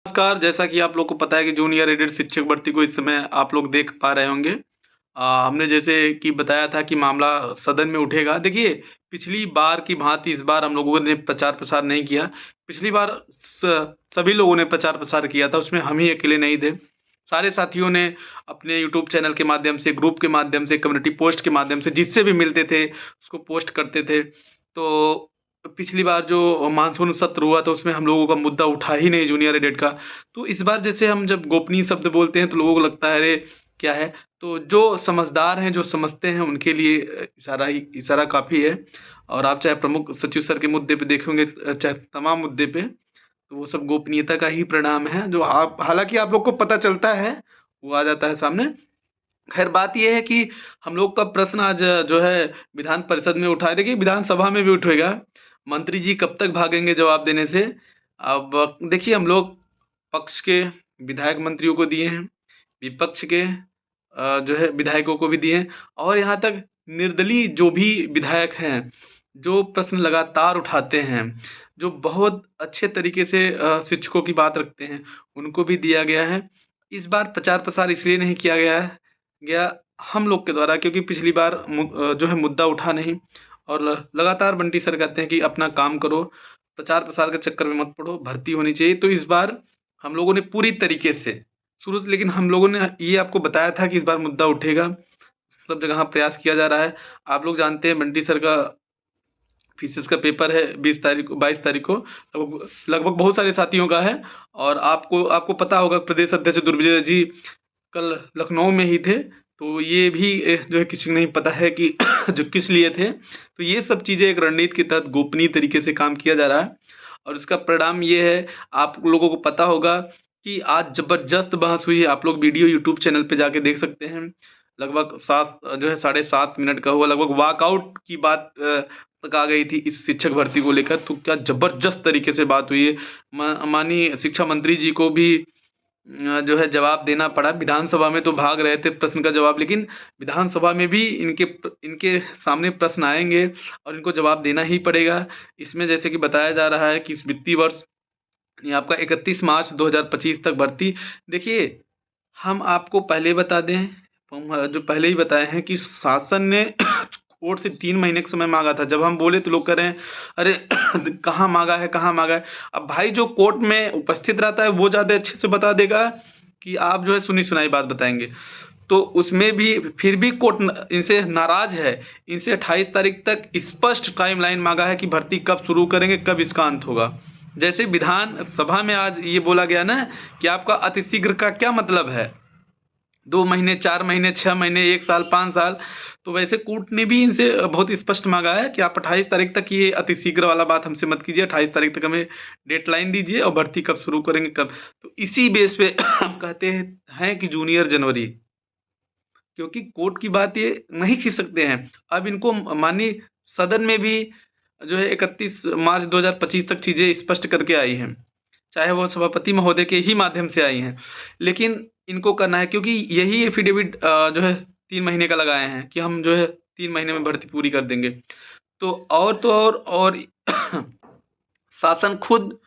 नमस्कार, जैसा कि आप लोग को पता है कि जूनियर एडेड शिक्षक भर्ती को इस समय आप लोग देख पा रहे होंगे। हमने जैसे कि बताया था कि मामला सदन में उठेगा। देखिए, पिछली बार की भांति इस बार हम लोगों ने प्रचार-प्रसार नहीं किया। पिछली बार सभी लोगों ने प्रचार-प्रसार किया था, उसमें हम ही अकेले नहीं थे। सारे साथियों ने अपने यूट्यूब चैनल के माध्यम से, ग्रुप के माध्यम से, कम्युनिटी पोस्ट के माध्यम से, जिससे भी मिलते थे, उसको पोस्ट करते थे। तो पिछली बार जो मानसून सत्र हुआ था, उसमें हम लोगों का मुद्दा उठा ही नहीं जूनियर एडेड का। तो इस बार जैसे हम जब गोपनीय शब्द बोलते हैं तो लोगों को लगता है अरे क्या है? तो जो समझदार हैं, जो समझते हैं उनके लिए इशारा काफ़ी है। और आप चाहे प्रमुख सचिव सर के मुद्दे पे देखोगे चाहे तमाम मुद्दे पे, तो वो सब गोपनीयता का ही परिणाम है जो आप हालाँकि आप लोग को पता चलता है, वो आ जाता है सामने। ख़ैर बात ये है कि हम लोग का प्रश्न आज जो है विधान परिषद में उठा है। देखिए विधानसभा में भी उठेगा। मंत्री जी कब तक भागेंगे जवाब देने से? अब देखिए हम लोग पक्ष के विधायक मंत्रियों को दिए हैं, विपक्ष के जो है विधायकों को भी दिए हैं और यहाँ तक निर्दलीय जो भी विधायक हैं, जो प्रश्न लगातार उठाते हैं, जो बहुत अच्छे तरीके से शिक्षकों की बात रखते हैं, उनको भी दिया गया है। इस बार प्रचार-प्रसार इसलिए नहीं किया गया हम लोग के द्वारा क्योंकि पिछली बार जो है मुद्दा उठा नहीं और लगातार बंटी सर कहते हैं कि अपना काम करो, प्रचार-प्रसार के चक्कर में मत पड़ो, भर्ती होनी चाहिए। तो इस बार हम लोगों ने पूरी तरीके से शुरू से लेकिन हम लोगों ने ये आपको बताया था कि इस बार मुद्दा उठेगा, सब जगह प्रयास किया जा रहा है। आप लोग जानते हैं बंटी सर का थीसिस का पेपर है 22 तारीख को लगभग बहुत सारे साथियों का है और आपको आपको पता होगा प्रदेश अध्यक्ष दुर्विजय जी कल लखनऊ में ही थे, तो ये भी जो है किसी को नहीं पता है कि जो किस लिए थे। तो ये सब चीज़ें एक रणनीति के तहत गोपनीय तरीके से काम किया जा रहा है और इसका परिणाम ये है, आप लोगों को पता होगा कि आज ज़बरदस्त बहस हुई है। आप लोग वीडियो यूट्यूब चैनल पे जाके देख सकते हैं। लगभग 7 जो है साढ़े 7 मिनट का हुआ, लगभग वॉकआउट की बात तक आ गई थी इस शिक्षक भर्ती को लेकर। तो क्या ज़बरदस्त तरीके से बात हुई है। माननीय शिक्षा मंत्री जी को भी जो है जवाब देना पड़ा। विधानसभा में तो भाग रहे थे प्रश्न का जवाब, लेकिन विधानसभा में भी इनके सामने प्रश्न आएँगे और इनको जवाब देना ही पड़ेगा। इसमें जैसे कि बताया जा रहा है कि इस वित्तीय वर्ष ये आपका 31 मार्च 2025 तक भर्ती। देखिए, हम आपको पहले बता दें, हम जो पहले ही बताए हैं कि शासन ने कोर्ट से 3 महीने का समय माँगा था। जब हम बोले तो लोग कह रहे हैं, "अरे! कहाँ माँगा है, कहाँ माँगा है?" अब भाई जो कोर्ट में उपस्थित रहता है वो ज़्यादा अच्छे से बता देगा कि आप जो है सुनी-सुनाई बात बताएँगे। तो उसमें भी फिर भी कोर्ट इनसे नाराज़ है। इनसे 28 तारीख तक स्पष्ट टाइमलाइन माँगा है कि भर्ती कब शुरू करेंगे, कब इसका अंत होगा। जैसे विधान सभा में आज ये बोला गया ना कि आपका अतिशीघ्र का क्या मतलब है? 2 महीने, 4 महीने, 6 महीने, 1 साल, 5 साल। तो वैसे कोर्ट ने भी इनसे बहुत स्पष्ट माँगा है कि आप 28 तारीख तक ये अतिशीघ्र वाला बात हमसे मत कीजिए, 28 तारीख तक हमें डेडलाइन दीजिए और भर्ती कब शुरू करेंगे, कब। तो इसी बेस पे हम कहते हैं कि जूनियर जनवरी, क्योंकि कोर्ट की बात ये नहीं खींच सकते हैं। अब इनको माननीय सदन में भी जो है 31 मार्च 2025 तक चीज़ें स्पष्ट करके आई हैं। चाहे वो सभापति महोदय के ही माध्यम से आई हैं। लेकिन इनको करना है क्योंकि यही एफ़िडेविट जो है 3 महीने का लगाए हैं कि हम जो है 3 महीने में भर्ती पूरी कर देंगे। तो और शासन खुद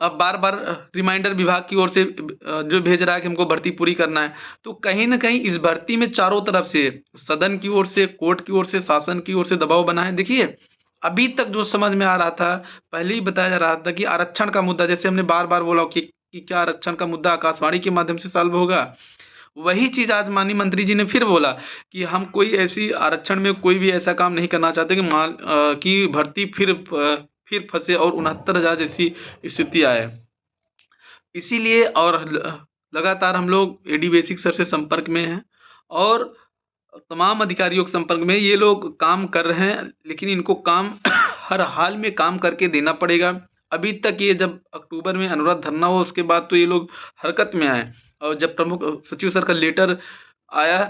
अब बार-बार रिमाइंडर विभाग की ओर से जो भेज रहा है कि हमको भर्ती पूरी करना है। तो कहीं न कहीं इस भर्ती में चारों तरफ से सदन की ओर से, कोर्ट की ओर से, शासन की ओर से दबाव बना है। देखिए, अभी तक जो समझ में आ रहा था, पहले ही बताया जा रहा था कि आरक्षण का मुद्दा जैसे हमने बार-बार बोला कि क्या आरक्षण का मुद्दा आकाशवाणी के माध्यम से सॉल्व होगा? वही चीज़ आज माननीय मंत्री जी ने फिर बोला कि हम कोई ऐसी आरक्षण में कोई भी ऐसा काम नहीं करना चाहते कि भर्ती फिर फँसे और 69,000 जैसी स्थिति आए। इसीलिए और लगातार हम लोग एडी बेसिक सर से संपर्क में हैं और तमाम अधिकारियों के संपर्क में। ये लोग काम कर रहे हैं, लेकिन इनको काम हर हाल में काम करके देना पड़ेगा। अभी तक ये जब अक्टूबर में अनुरोध धरना हुआ उसके बाद तो ये लोग हरकत में आए और जब प्रमुख सचिव सर का लेटर आया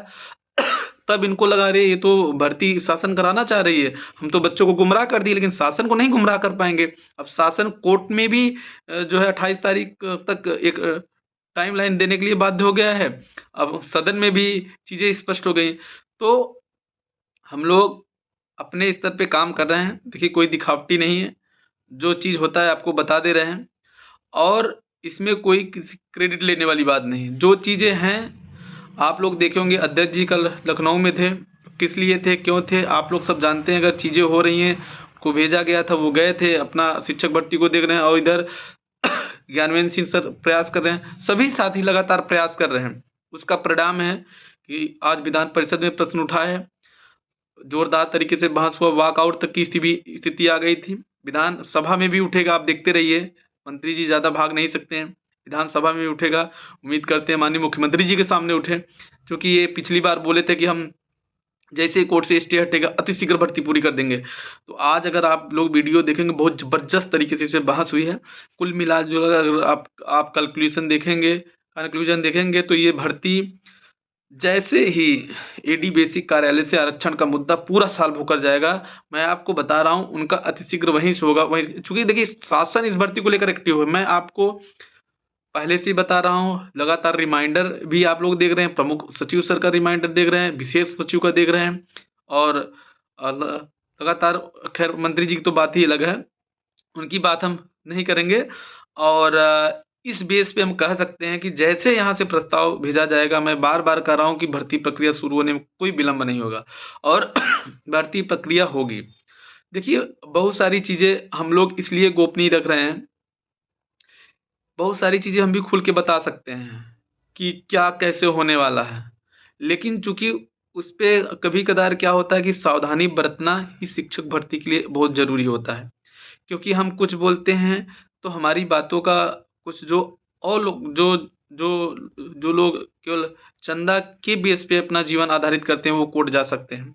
तब इनको लगा अरे ये तो भर्ती शासन कराना चाह रही है। हम तो बच्चों को गुमराह कर दिए लेकिन शासन को नहीं गुमराह कर पाएँगे। अब शासन कोर्ट में भी जो है 28 तारीख तक एक टाइमलाइन देने के लिए बाध्य हो गया है। अब सदन में भी चीज़ें स्पष्ट हो गई। तो हम लोग अपने स्तर पे काम कर रहे हैं। देखिए कोई दिखावटी नहीं है। जो चीज़ होता है आपको बता दे रहे हैं और इसमें कोई किसी क्रेडिट लेने वाली बात नहीं। जो चीज़ें हैं आप लोग देखे होंगे, अध्यक्ष जी कल लखनऊ में थे, किस लिए थे, क्यों थे, आप लोग सब जानते हैं। अगर चीज़ें हो रही हैं, को भेजा गया था, वो गए थे, अपना शिक्षक भर्ती को देख रहे हैं, और इधर ज्ञानवेंद्र सिंह सर प्रयास कर रहे हैं, सभी साथी लगातार प्रयास कर रहे हैं। उसका परिणाम है कि आज विधान परिषद में प्रश्न उठा है, जोरदार तरीके से बहस हुआ, वॉकआउट तक की स्थिति आ गई थी। विधानसभा में भी उठेगा, आप देखते रहिए, मंत्री जी ज़्यादा भाग नहीं सकते हैं, विधानसभा में भी उठेगा। उम्मीद करते हैं माननीय मुख्यमंत्री जी के सामने उठे, क्योंकि ये पिछली बार बोले थे कि हम जैसे ही कोर्ट से स्टे हटेगा अतिशीघ्र भर्ती पूरी कर देंगे। तो आज अगर आप लोग वीडियो देखेंगे, बहुत ज़बरदस्त तरीके से इस पे बहस हुई है। कुल मिला जो अगर आप कंक्लूजन देखेंगे तो ये भर्ती जैसे ही एडी बेसिक कार्यालय से आरक्षण का मुद्दा पूरा सॉल्व होकर जाएगा, मैं आपको बता रहा हूँ, उनका अतिशीघ्र वहीं से होगा। वहीं, चूँकि देखिए शासन इस भर्ती को लेकर एक्टिव है, मैं आपको पहले से ही बता रहा हूँ, लगातार रिमाइंडर भी आप लोग देख रहे हैं, प्रमुख सचिव सर का रिमाइंडर देख रहे हैं, विशेष सचिव का देख रहे हैं, और लगातार, खैर मंत्री जी की तो बात ही अलग है, उनकी बात हम नहीं करेंगे। और इस बेस पे हम कह सकते हैं कि जैसे यहाँ से प्रस्ताव भेजा जाएगा, मैं बार बार कह रहा हूँ कि भर्ती प्रक्रिया शुरू होने में कोई विलंब नहीं होगा और भर्ती प्रक्रिया होगी। देखिए, बहुत सारी चीज़ें हम लोग इसलिए गोपनीय रख रहे हैं, बहुत सारी चीज़ें हम भी खुल के बता सकते हैं कि क्या कैसे होने वाला है, लेकिन चूंकि उस पर कभी कदार क्या होता है कि सावधानी बरतना ही शिक्षक भर्ती के लिए बहुत ज़रूरी होता है। क्योंकि हम कुछ बोलते हैं तो हमारी बातों का कुछ जो और लोग जो जो जो लोग केवल चंदा के बेस पे अपना जीवन आधारित करते हैं, वो कोर्ट जा सकते हैं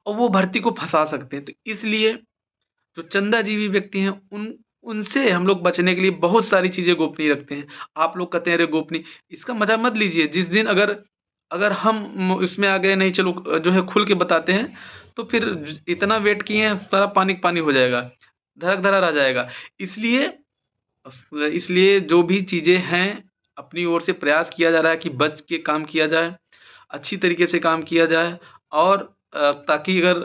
और वो भर्ती को फंसा सकते हैं। तो इसलिए जो चंदाजीवी व्यक्ति हैं, उनसे हम लोग बचने के लिए बहुत सारी चीज़ें गोपनीय रखते हैं। आप लोग कहते हैं अरे गोपनीय, इसका मज़ा मत लीजिए। जिस दिन अगर अगर हम इसमें आ गए, नहीं चलो जो है खुल के बताते हैं, तो फिर इतना वेट किए हैं, सारा पानी पानी हो जाएगा, धड़क धड़ा रह जाएगा। इसलिए इसलिए जो भी चीज़ें हैं, अपनी ओर से प्रयास किया जा रहा है कि बच के काम किया जाए, अच्छी तरीके से काम किया जाए, और ताकि अगर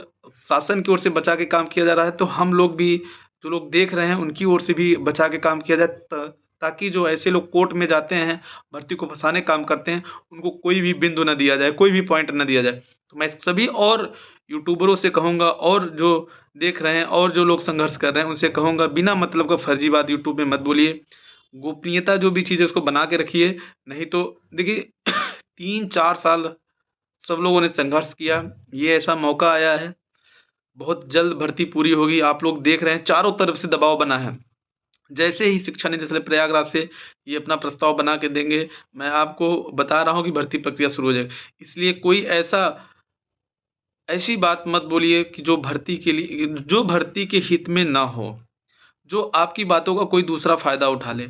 शासन की ओर से बचा के काम किया जा रहा है, तो हम लोग भी, जो लोग देख रहे हैं, उनकी ओर से भी बचा के काम किया जाए, ताकि जो ऐसे लोग कोर्ट में जाते हैं, भर्ती को फंसाने काम करते हैं, उनको कोई भी बिंदु न दिया जाए, कोई भी पॉइंट न दिया जाए। तो मैं सभी और यूट्यूबरों से कहूँगा, और जो देख रहे हैं और जो लोग संघर्ष कर रहे हैं, उनसे कहूँगा, बिना मतलब का फर्जी बात यूट्यूब में मत बोलिए। गोपनीयता जो भी चीज़ है उसको बना के रखिए, नहीं तो देखिए 3-4 साल सब लोगों ने संघर्ष किया, ये ऐसा मौका आया है, बहुत जल्द भर्ती पूरी होगी। आप लोग देख रहे हैं चारों तरफ से दबाव बना है। जैसे ही शिक्षा निदेशालय प्रयागराज से ये अपना प्रस्ताव बना के देंगे, मैं आपको बता रहा हूँ कि भर्ती प्रक्रिया शुरू हो जाएगी। इसलिए कोई ऐसी बात मत बोलिए कि जो भर्ती के हित में ना हो, जो आपकी बातों का कोई दूसरा फ़ायदा उठा ले।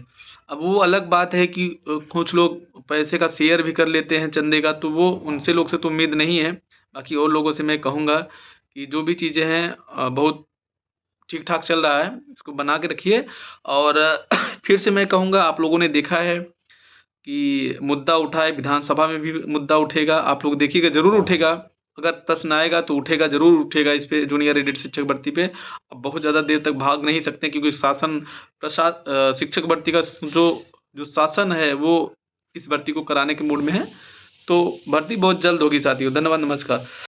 अब वो अलग बात है कि कुछ लोग पैसे का शेयर भी कर लेते हैं चंदे का, तो वो उनसे लोग से तो उम्मीद नहीं है। बाकी और लोगों से मैं कहूँगा कि जो भी चीज़ें हैं बहुत ठीक ठाक चल रहा है, इसको बना के रखिए। और फिर से मैं कहूँगा, आप लोगों ने देखा है कि मुद्दा उठा है, विधानसभा में भी मुद्दा उठेगा, आप लोग देखिएगा, ज़रूर उठेगा। अगर प्रश्न आएगा तो उठेगा, ज़रूर उठेगा इस पे, जूनियर एडेड शिक्षक भर्ती पे। अब बहुत ज़्यादा देर तक भाग नहीं सकते, क्योंकि शिक्षक भर्ती का जो शासन है, वो इस भर्ती को कराने के मूड में है। तो भर्ती बहुत जल्द होगी साथियों। धन्यवाद, नमस्कार।